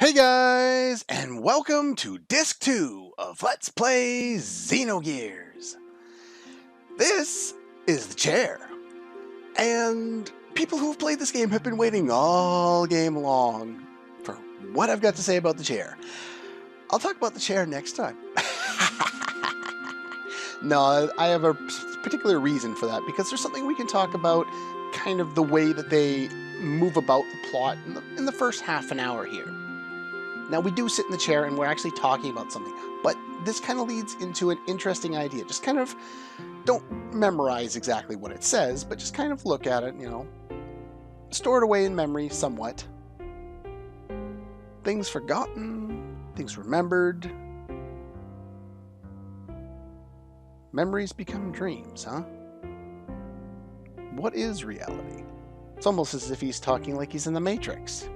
Hey guys, and welcome to Disc 2 of Let's Play Xenogears. This is the chair, and people who've played this game have been waiting all game long for what I've got to say about the chair. I'll talk about the chair next time. No, I have a particular reason for that, because there's something we can talk about, kind of the way that they move about the plot in the first half an hour here. Now, we do sit in the chair and we're actually talking about something, but this kind of leads into an interesting idea. Just kind of don't memorize exactly what it says, but just kind of look at it, store it away in memory somewhat. Things forgotten, things remembered. Memories become dreams, huh? What is reality? It's almost as if he's talking like he's in the Matrix.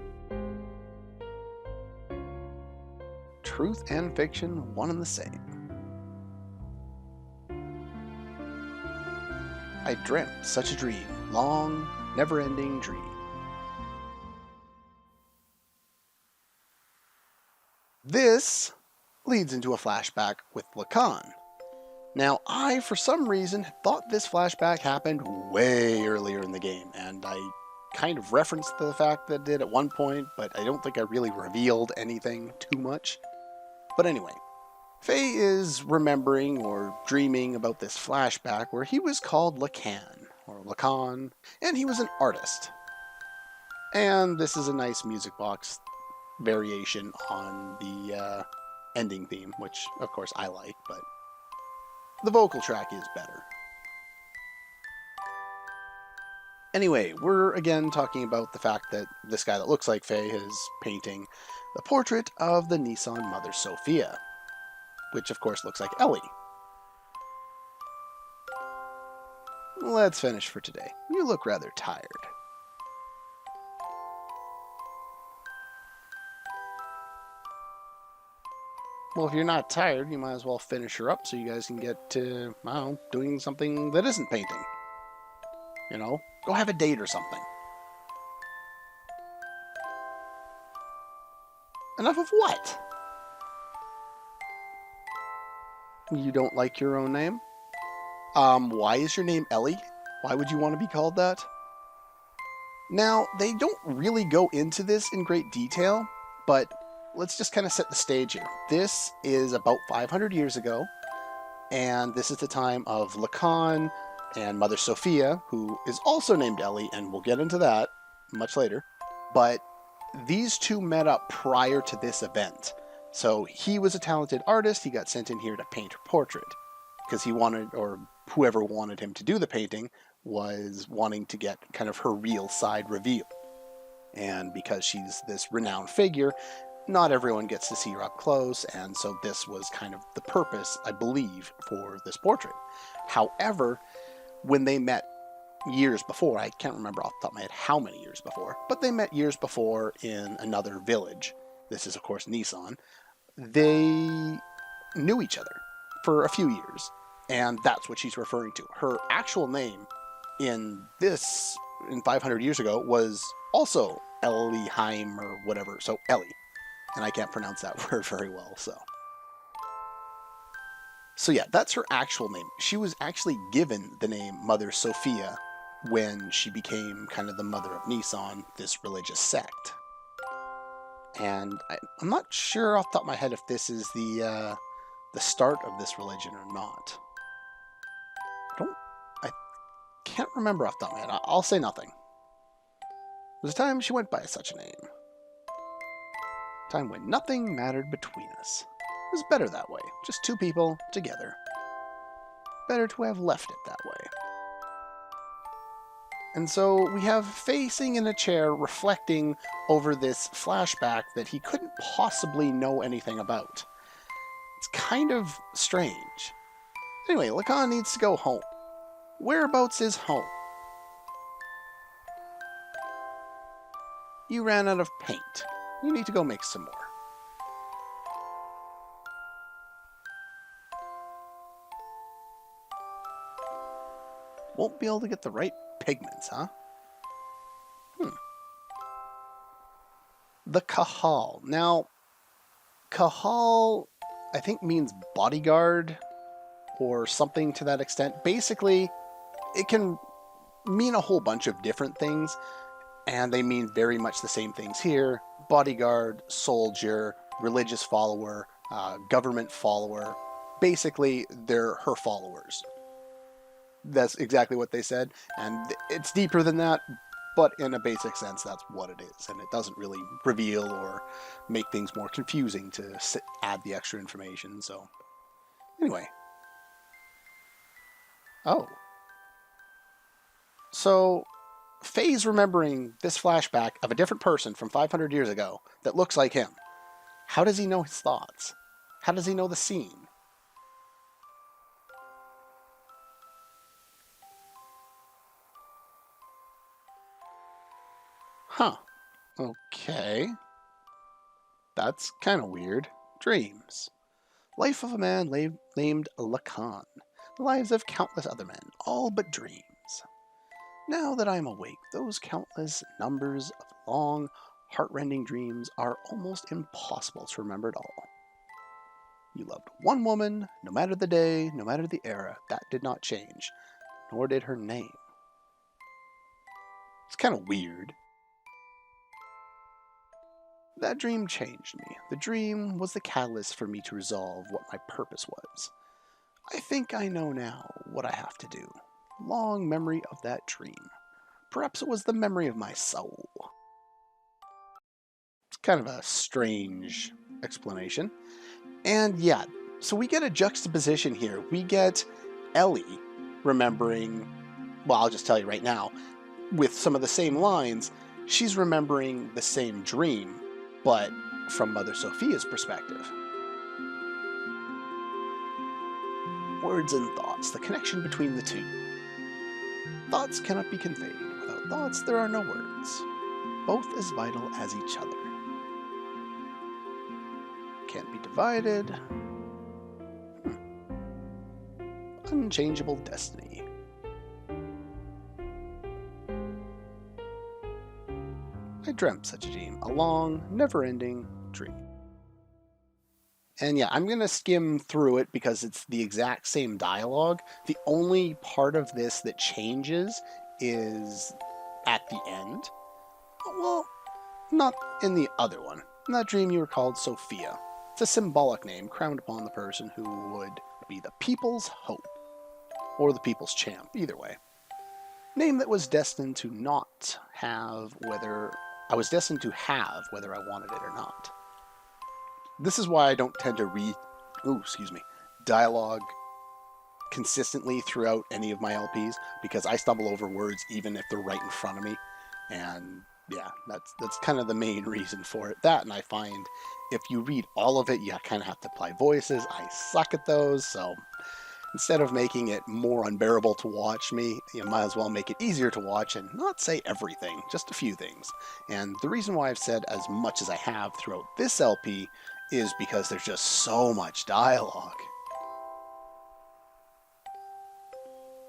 Truth and fiction, one and the same. I dreamt such a dream, long, never-ending dream. This leads into a flashback with Lacan. Now, I, for some reason, thought this flashback happened way earlier in the game, and I kind of referenced the fact that it did at one point, but I don't think I really revealed anything too much. But anyway, Faye is remembering or dreaming about this flashback where he was called Lacan, or Lacan, and he was an artist. And this is a nice music box variation on the ending theme, which of course I like, but the vocal track is better. Anyway, we're again talking about the fact that this guy that looks like Faye is painting the portrait of the Nissan Mother Sophia, which of course looks like Ellie. Let's finish for today. You look rather tired. Well, if you're not tired, you might as well finish her up so you guys can get to, I don't know, doing something that isn't painting. Go have a date or something. Enough of what? You don't like your own name? Why is your name Ellie? Why would you want to be called that? Now, they don't really go into this in great detail, but let's just kind of set the stage here. This is about 500 years ago, and this is the time of Lacan and Mother Sophia, who is also named Ellie, and we'll get into that much later. But these two met up prior to this event. So he was a talented artist. He got sent in here to paint her portrait because he wanted, or whoever wanted him to do the painting, was wanting to get kind of her real side revealed. And because she's this renowned figure, not everyone gets to see her up close, and so this was kind of the purpose, I believe, for this portrait. However, when they met years before, I can't remember off the top of my head how many years before, but they met years before in another village. This is, of course, Nissan. They knew each other for a few years, and that's what she's referring to. Her actual name in 500 years ago was also Elieheim or whatever, so Ellie. And I can't pronounce that word very well, So yeah, that's her actual name. She was actually given the name Mother Sophia when she became kind of the mother of Nissan, this religious sect. And I'm not sure off the top of my head if this is the start of this religion or not. I can't remember off the top of my head. I'll say nothing. There was a time she went by such a name. A time when nothing mattered between us. It was better that way. Just two people together. Better to have left it that way. And so we have Faye sitting in a chair reflecting over this flashback that he couldn't possibly know anything about. It's kind of strange. Anyway, Lacan needs to go home. Whereabouts is home? You ran out of paint. You need to go make some more. Won't be able to get the right pigments, huh? The Kahal. Now, Kahal, I think, means bodyguard or something to that extent. Basically, it can mean a whole bunch of different things, and they mean very much the same things here: bodyguard, soldier, religious follower, government follower. Basically, they're her followers. That's exactly what they said, and it's deeper than that, but in a basic sense, that's what it is, and it doesn't really reveal or make things more confusing to add the extra information. So, anyway. Oh. So, Faye's remembering this flashback of a different person from 500 years ago that looks like him. How does he know his thoughts? How does he know the scene? Huh. Okay. That's kind of weird. Dreams. Life of a man named Lacan. The lives of countless other men, all but dreams. Now that I am awake, those countless numbers of long, heartrending dreams are almost impossible to remember at all. You loved one woman, no matter the day, no matter the era. That did not change, nor did her name. It's kind of weird. That dream changed me. The dream was the catalyst for me to resolve what my purpose was. I think I know now what I have to do. Long memory of that dream. Perhaps it was the memory of my soul. It's kind of a strange explanation. And yeah, so we get a juxtaposition here. We get Ellie remembering, well, I'll just tell you right now, with some of the same lines, she's remembering the same dream, but from Mother Sophia's perspective. Words and thoughts, the connection between the two. Thoughts cannot be conveyed. Without thoughts, there are no words. Both as vital as each other. Can't be divided. Unchangeable destiny. I dreamt such a dream, a long, never-ending dream. And yeah, I'm going to skim through it because it's the exact same dialogue. The only part of this that changes is at the end. Well, not in the other one. In that dream, you were called Sophia. It's a symbolic name crowned upon the person who would be the people's hope, or the people's champ, either way. Name that was destined to not have whether I was destined to have whether I wanted it or not. This is why I don't tend to read, dialogue consistently throughout any of my LPs, because I stumble over words even if they're right in front of me. And yeah, that's kind of the main reason for it. That, and I find if you read all of it, you kind of have to apply voices. I suck at those, so instead of making it more unbearable to watch me, you might as well make it easier to watch and not say everything, just a few things. And the reason why I've said as much as I have throughout this LP is because there's just so much dialogue.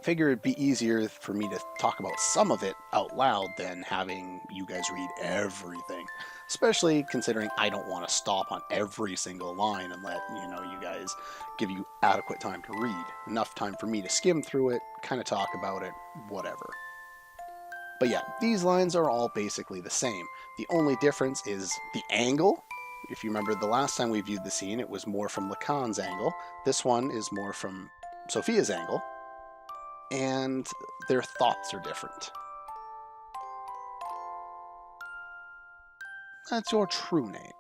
I figure it'd be easier for me to talk about some of it out loud than having you guys read everything. Especially considering I don't want to stop on every single line and let, you guys give you adequate time to read. Enough time for me to skim through it, kind of talk about it, whatever. But yeah, these lines are all basically the same. The only difference is the angle. If you remember the last time we viewed the scene, it was more from Lacan's angle. This one is more from Sophia's angle. And their thoughts are different. That's your true name.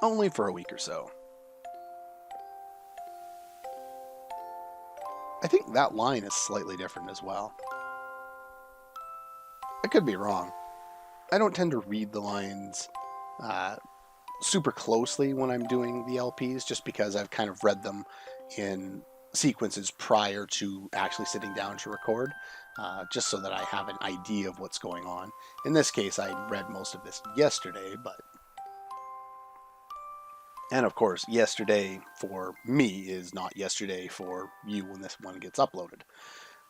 Only for a week or so. I think that line is slightly different as well. I could be wrong. I don't tend to read the lines super closely when I'm doing the LPs, just because I've kind of read them in sequences prior to actually sitting down to record, just so that I have an idea of what's going on. In this case, I read most of this yesterday, but And of course, yesterday for me is not yesterday for you when this one gets uploaded.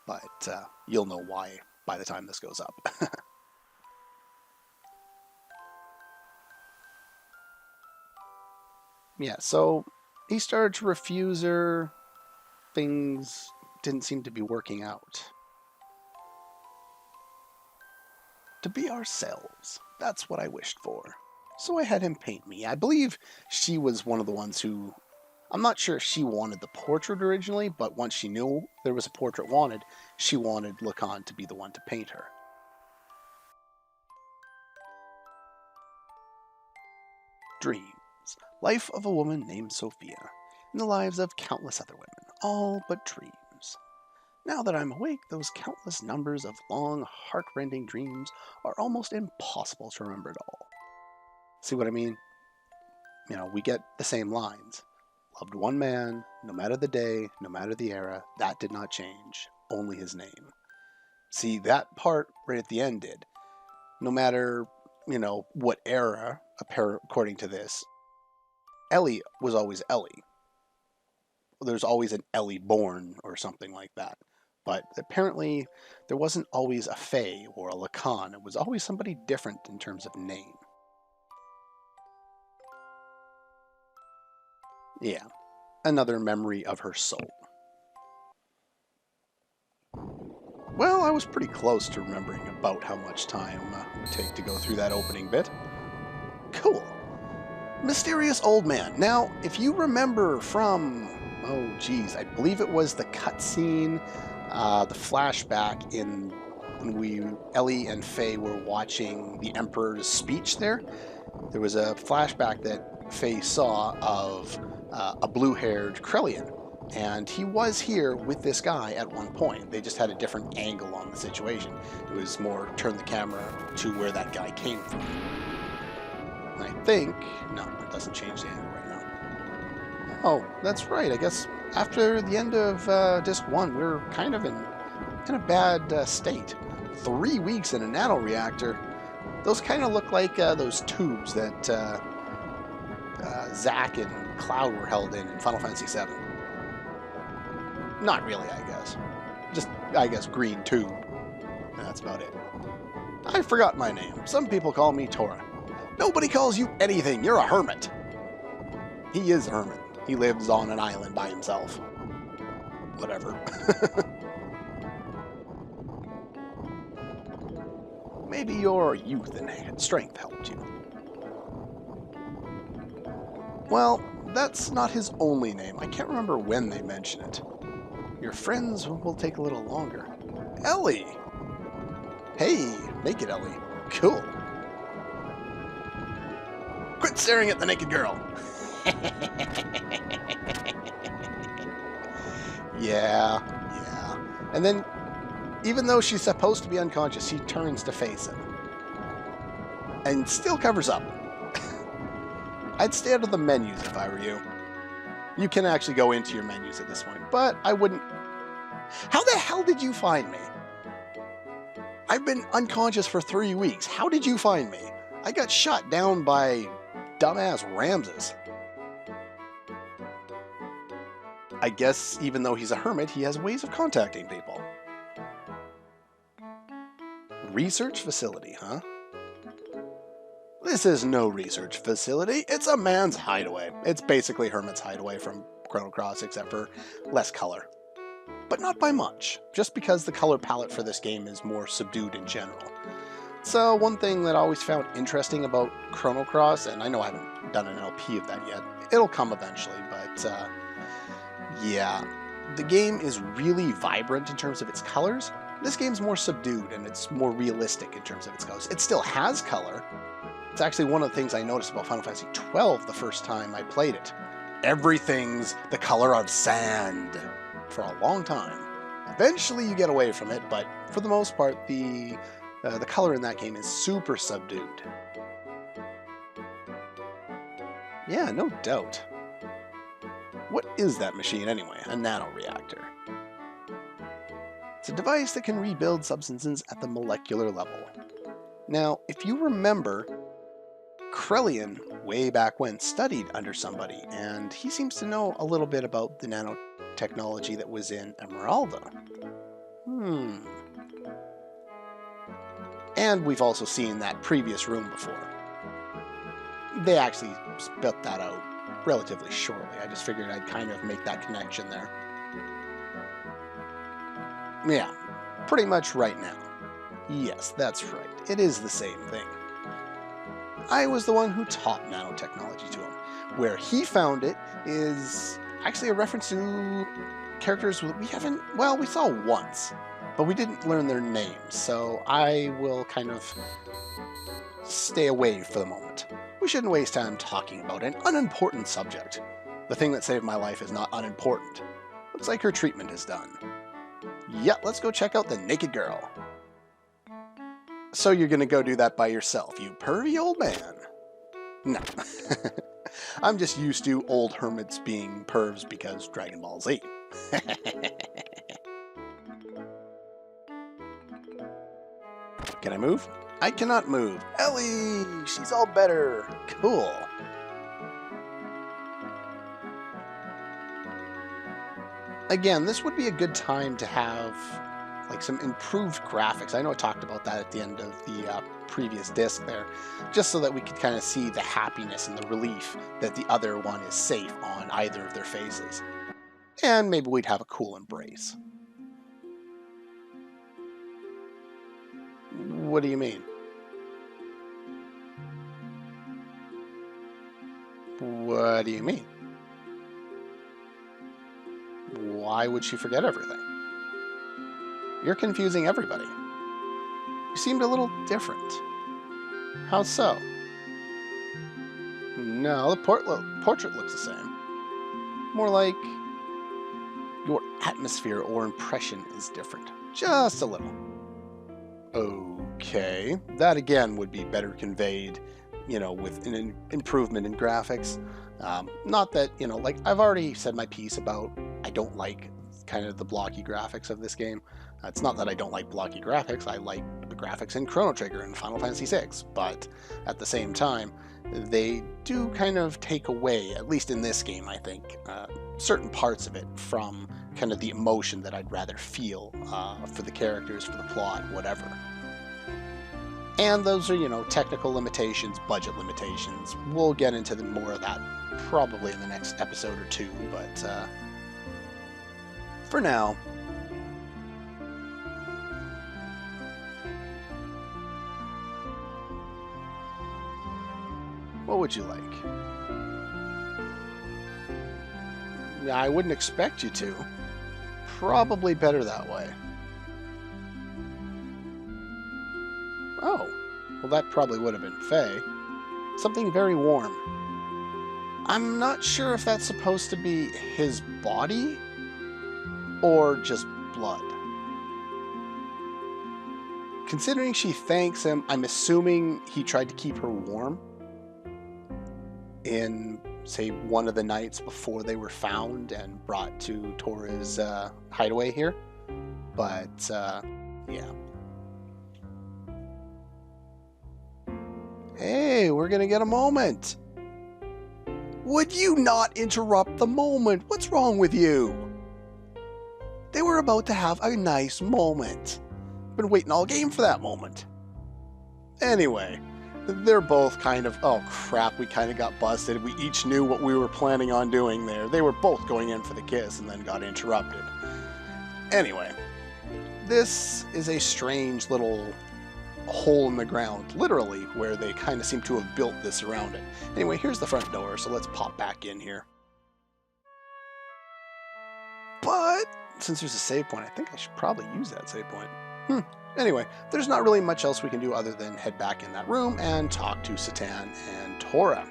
But you'll know why by the time this goes up. Yeah, so he started to refuse her. Things didn't seem to be working out. To be ourselves. That's what I wished for. So I had him paint me. I believe she was one of the ones who... I'm not sure if she wanted the portrait originally, but once she knew there was a portrait wanted, she wanted Lacan to be the one to paint her. Dreams. Life of a woman named Sophia, and the lives of countless other women, all but dreams. Now that I'm awake, those countless numbers of long, heart-rending dreams are almost impossible to remember at all. See what I mean? You know, we get the same lines. Loved one man, no matter the day, no matter the era, that did not change, only his name. See, that part right at the end did. No matter, what era, according to this, Ellie was always Ellie. There's always an Ellie born or something like that. But apparently, there wasn't always a Faye or a Lacan. It was always somebody different in terms of name. Yeah, another memory of her soul. Well, I was pretty close to remembering about how much time it would take to go through that opening bit. Cool. Mysterious old man. Now, if you remember from, I believe it was the cutscene, the flashback in when Ellie and Faye were watching the Emperor's speech there. There was a flashback that Faye saw of a blue-haired Krellian, and he was here with this guy at one point. They just had a different angle on the situation. It was more turn the camera to where that guy came from. And I think, no, it doesn't change the angle right now. Oh, that's right. I guess after the end of Disc 1, we're kind of in a bad state. 3 weeks in a nanoreactor. Those kind of look like those tubes that Zack and Cloud were held in Final Fantasy VII. Not really, I guess. Just, I guess, green tube. And that's about it. I forgot my name. Some people call me Tora. Nobody calls you anything. You're a hermit. He is a hermit. He lives on an island by himself. Whatever. Maybe your youth and strength helped you. Well, that's not his only name. I can't remember when they mention it. Your friends will take a little longer. Ellie! Hey, make it Ellie. Cool. Quit staring at the naked girl. Yeah. And then, even though she's supposed to be unconscious, she turns to face him. And still covers up. I'd stay out of the menus if I were you. You can actually go into your menus at this point, but I wouldn't. How the hell did you find me? I've been unconscious for 3 weeks. How did you find me? I got shot down by dumbass Ramses. I guess even though he's a hermit, he has ways of contacting people. Research facility, huh? This is no research facility. It's a man's hideaway. It's basically Hermit's Hideaway from Chrono Cross, except for less color. But not by much, just because the color palette for this game is more subdued in general. So one thing that I always found interesting about Chrono Cross, and I know I haven't done an LP of that yet, it'll come eventually, but yeah, the game is really vibrant in terms of its colors. This game's more subdued and it's more realistic in terms of its colors. It still has color. It's actually one of the things I noticed about Final Fantasy XII the first time I played it. Everything's the color of sand for a long time. Eventually you get away from it, but for the most part, the color in that game is super subdued. Yeah, no doubt. What is that machine anyway? A nanoreactor. It's a device that can rebuild substances at the molecular level. Now, if you remember, Krellian way back when, studied under somebody, and he seems to know a little bit about the nanotechnology that was in Emeralda. And we've also seen that previous room before. They actually spelled that out relatively shortly. I just figured I'd kind of make that connection there. Yeah, pretty much right now. Yes, that's right. It is the same thing. I was the one who taught nanotechnology to him. Where he found it is actually a reference to characters we haven't, well, we saw once, but we didn't learn their names, so I will kind of stay away for the moment. We shouldn't waste time talking about an unimportant subject. The thing that saved my life is not unimportant. Looks like her treatment is done. Yeah, let's go check out the naked girl. So you're gonna go do that by yourself, you pervy old man? No. I'm just used to old hermits being pervs because Dragon Ball Z. Can I move? I cannot move. Ellie! She's all better. Cool. Again, this would be a good time to have like some improved graphics. I know I talked about that at the end of the previous disc there, just so that we could kind of see the happiness and the relief that the other one is safe on either of their faces. And maybe we'd have a cool embrace. What do you mean? What do you mean? Why would she forget everything? You're confusing everybody. You seemed a little different. How so? No, the portrait looks the same. More like your atmosphere or impression is different. Just a little. Okay. That again would be better conveyed, with an improvement in graphics. Not that, like I've already said my piece about I don't like kind of the blocky graphics of this game. It's not that I don't like blocky graphics, I like the graphics in Chrono Trigger and Final Fantasy VI, but at the same time, they do kind of take away, at least in this game, I think, certain parts of it from kind of the emotion that I'd rather feel for the characters, for the plot, whatever. And those are, technical limitations, budget limitations. We'll get into more of that probably in the next episode or two, but for now, what would you like? I wouldn't expect you to. Probably better that way. Oh, well that probably would have been Faye. Something very warm. I'm not sure if that's supposed to be his body or just blood. Considering she thanks him, I'm assuming he tried to keep her warm in, say, one of the nights before they were found and brought to Tora's hideaway here. But, yeah. Hey, we're gonna get a moment. Would you not interrupt the moment? What's wrong with you? They were about to have a nice moment. Been waiting all game for that moment. Anyway, they're both kind of, oh crap, we kind of got busted. We each knew what we were planning on doing there. They were both going in for the kiss and then got interrupted. Anyway, this is a strange little hole in the ground, literally, where they kind of seem to have built this around it. Anyway, here's the front door, so let's pop back in here. But since there's a save point, I think I should probably use that save point. Anyway, there's not really much else we can do other than head back in that room and talk to Satan and Tora.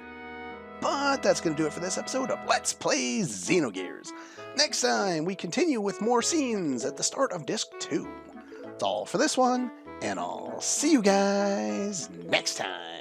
But that's going to do it for this episode of Let's Play Xenogears. Next time, we continue with more scenes at the start of Disc 2. That's all for this one, and I'll see you guys next time.